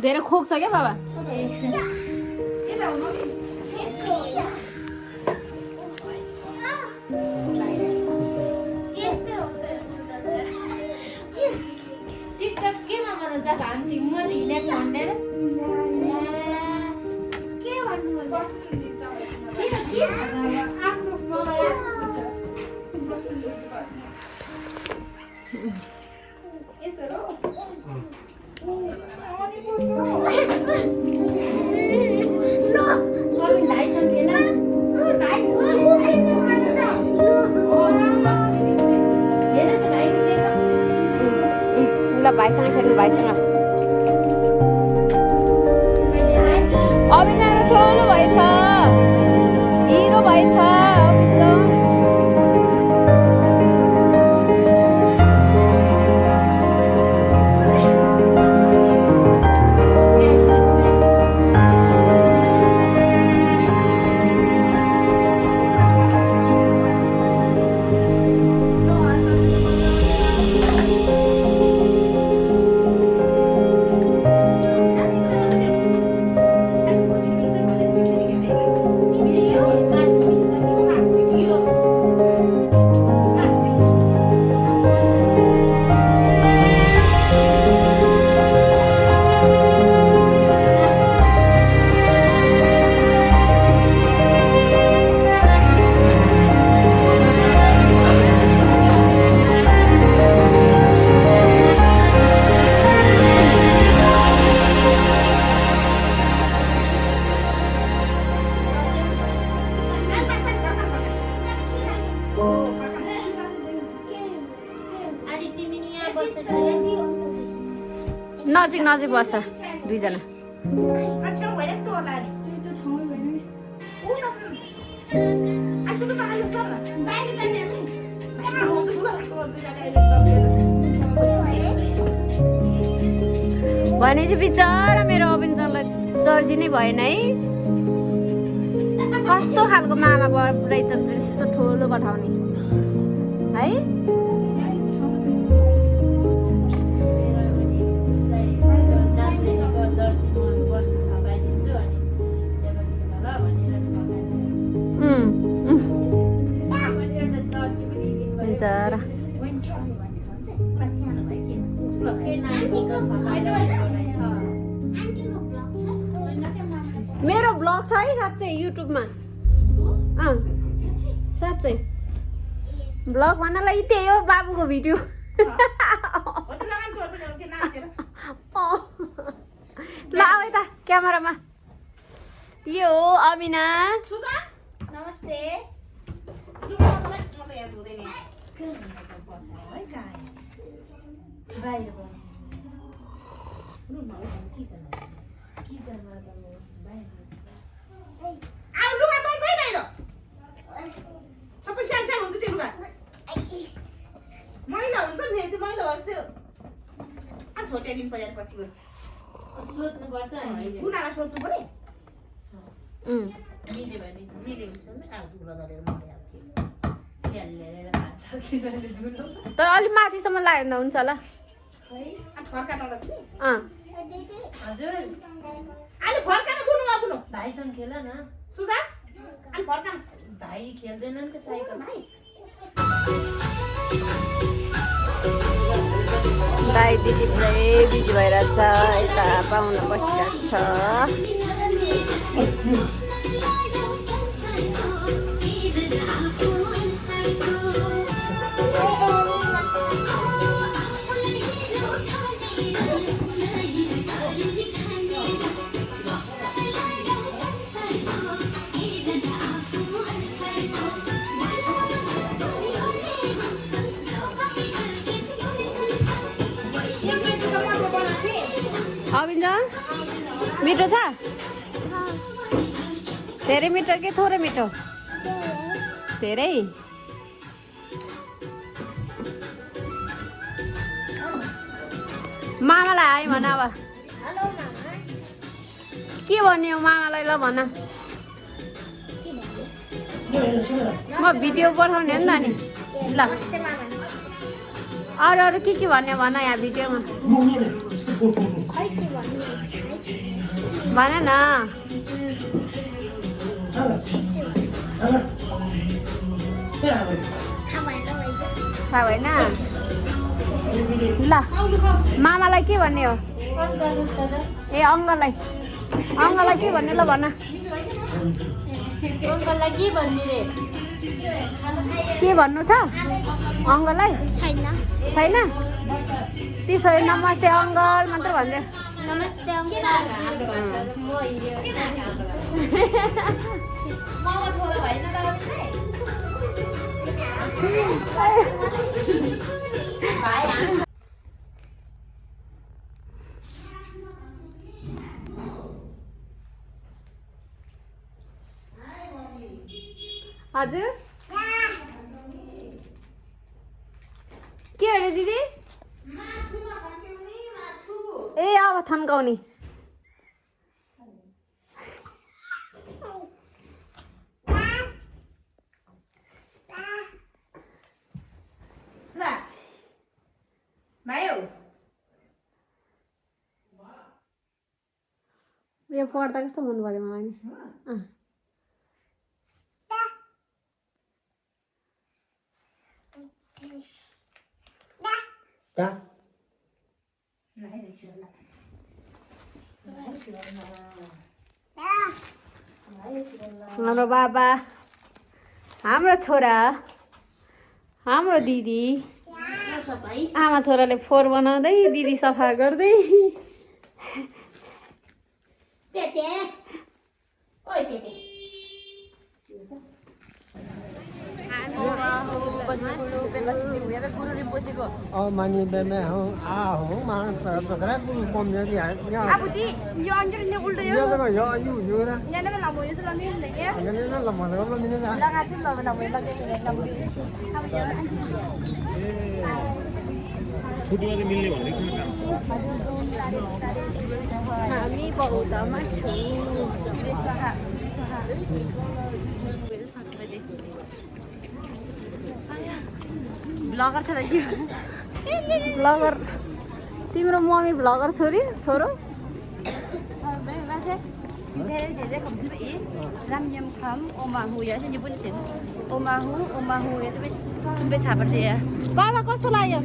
धेरै खोक्छ क्या बाबा टिकटक केमा बनाउँछ भान्सी म हिँडेको भन्दैन के भन्नु आफ्नो ल भाइसँग खेल्नु भाइसँग अभिनय ठुलो भएछ हिरो भएछ नजिक नजिक बस्छ दुईजना भनेपछि बिचरा मेरो अविन्जनलाई चर्दिनै भएन है कस्तो खालको मामा रहेछ यस्तो ठुलो पठाउने है बिचरा मेरो ब्लग छ है साँच्चै युट्युबमा साँच्चै ब्लग भन्नलाई त्यही हो बाबुको भिडियो ल आऊ यता क्यामेरामा यो हो अमिना नमस्ते सबै सानो हुन्छ त्यो लुगा मैला हुन्छ नि त्यो मैला भएको त्यो छोट्याइदिनु पर्यो पछि गयो सोध्नुपर्छ कुनालाई सोध्नु पर्यो मिल्यो भने मिल्यो भने धुलो गरेर मैले स्याल ल्याएर खान्छ किनले तर अलिक माथिसम्म लाग्यो भने हुन्छ होला फर्काउनु हजुर अहिले फर्कानु बुनु बुनु भाइसँग खेल न सुधा अहिले फर्कानु भाइ खेल्दैन नि त साइकल दाइ दिदी पुरै बिजी भइरहेछ यता पाहुना बसिरहेको छ अविन्जन मिठो छ धेरै मिठो कि थोरै मिठो धेरै मामालाई हाई भन अब के भन्यो मामालाई ल भन म भिडियो पठाउने हो नि त नि ल अरू के भन्ने भन यहाँ भिडियोमा भन न थाहा भएन ल मामालाई के भन्ने हो ए अङ्गलाई के भन्ने ल भन अङ्कललाई के भन्ने रे के भन्नु छ अङ्गलाई छैन त्यसो भए नमस्ते अङ्कल मात्र भन्छ नमस्ते अङ्कल हाम्रो भाषा म मामा छोरा भएन त हजुर के अरे दिदी ए अब थन्काउने यो पढ्दा कस्तो हुनु पर्यो मलाई नि हाम्रो बाबा हाम्रो छोरा हाम्रो दिदी आमा छोराले फोहोर बनाउँदै दिदी सफा गर्दै Mani beme ho ho man para pun pom jadi ya. Abu di yo anjir ni ulda yo. Yo da yo ayu yo ra. Ya na la mo yo sala ni le ya. Ngani na la mo la ni na. La ga chin la mo la ke le la mo. Abu yo. Football चाहिँ मिल्ने भन्ने कुन काम हामी बौद्धमा छौँ bagger छ त के ब्लगर तिम्रो मम्मी ब्लगर छोरी छोरो बाबा कस्तो लाग्यो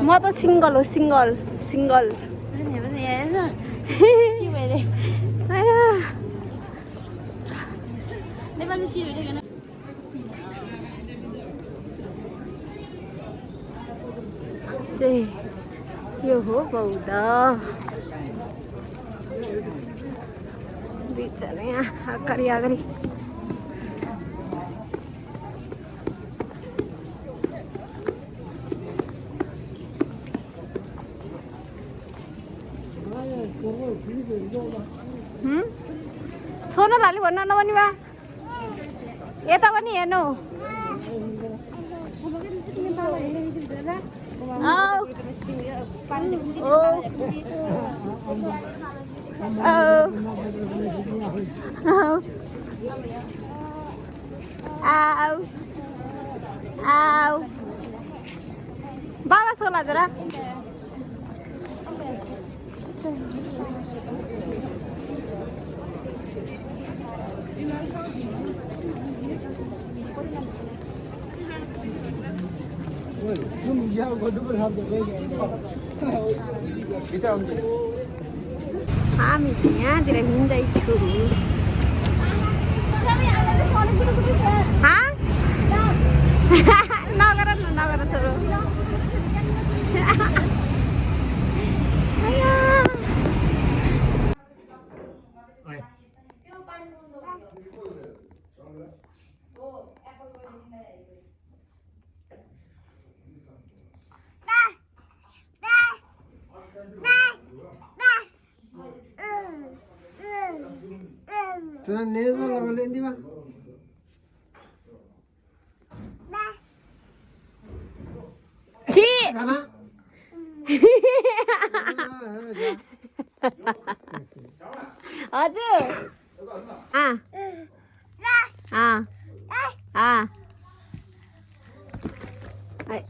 म त सिङ्गल हो सिङ्गल यो हो बौद्ध बिचरा यहाँ अगाडि छोड्न लाली भन्न नभनी बा यता पनि हेर्नु बाबा सोला जरा हामी यहाँतिर हिँड्दैछौँ नगर न नगर छोरो Sana ne zaman öyle indi bak. छि Kana. हजुर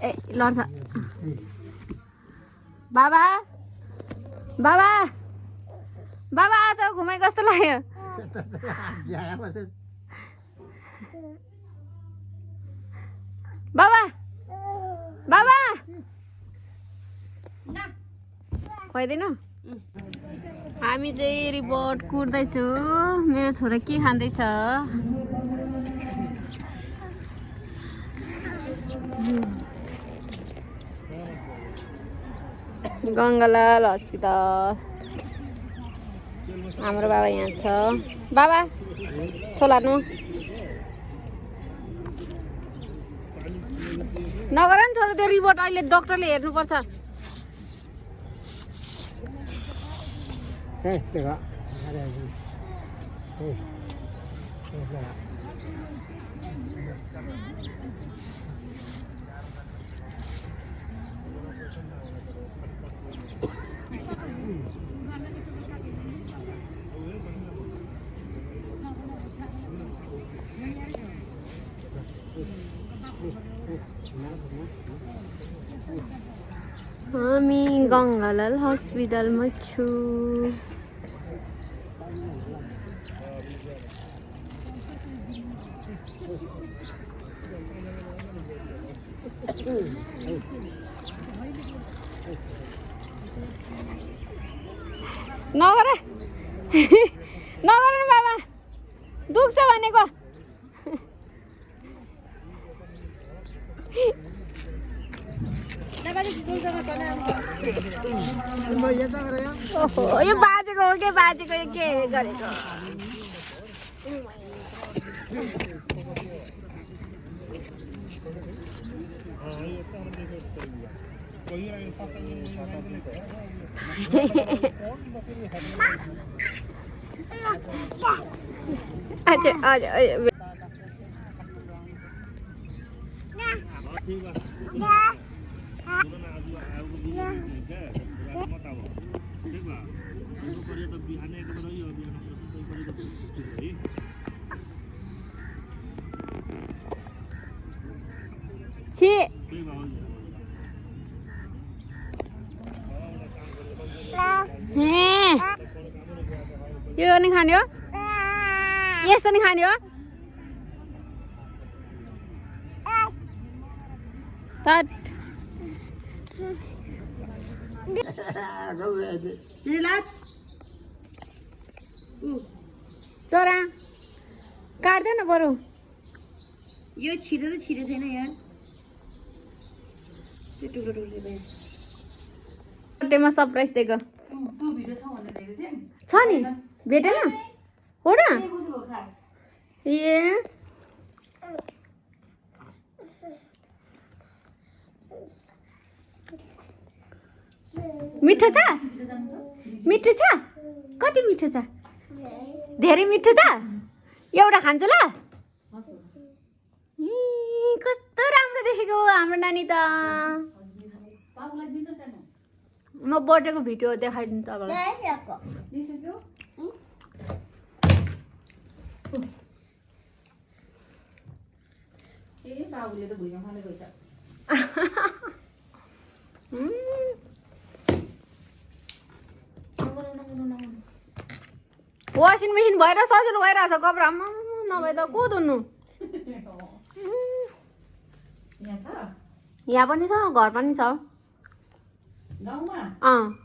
ए लड्छ बाबा बाबा बाबा आज घुमाइ कस्तो लाग्यो बाबा बाबा खुवाइदिनु हामी चाहिँ रिपोर्ट कुर्दैछु मेरो छोरा के खाँदैछ गङ्गालाल हस्पिटल हाम्रो बाबा यहाँ छ बाबा छोलानु नगर नि छोरा त्यो रिपोर्ट अहिले डक्टरले हेर्नुपर्छ हामी गङ्गालाल हस्पिटलमा छु नगर नगर न बाबा दुख्छ भनेको ओहो यो बाजेको हो के बाजेको यो के गरेको अच्छा अच्छा छि यो नि खाने हो यस्तो नि खाने हो चरा काट्दै न बरु यो छिटो त छिटो छैन यार त्यो टुक्रो टुक्रो भयो बर्थडेमा सरप्राइज दिएको तँ भिडियो छ भनेर हेरेको थिएँ छ नि भेटेन हो र कसको खास ए मिठो छ मिठो छ कति मिठो छ धेरै मिठो छ एउटा खान्छु ल कस्तो राम्रो देखेको हाम्रो नानी त म बर्थडेको भिडियो देखाइदिन्छु तपाईँलाई ए बाबुले त भुइँमा खाने गइछ वासिङ मेसिन भएर सजिलो भइरहेछ कपडा नभए त को धुनु यहाँ छ यहाँ पनि छ घर पनि छ गाउँमा अँ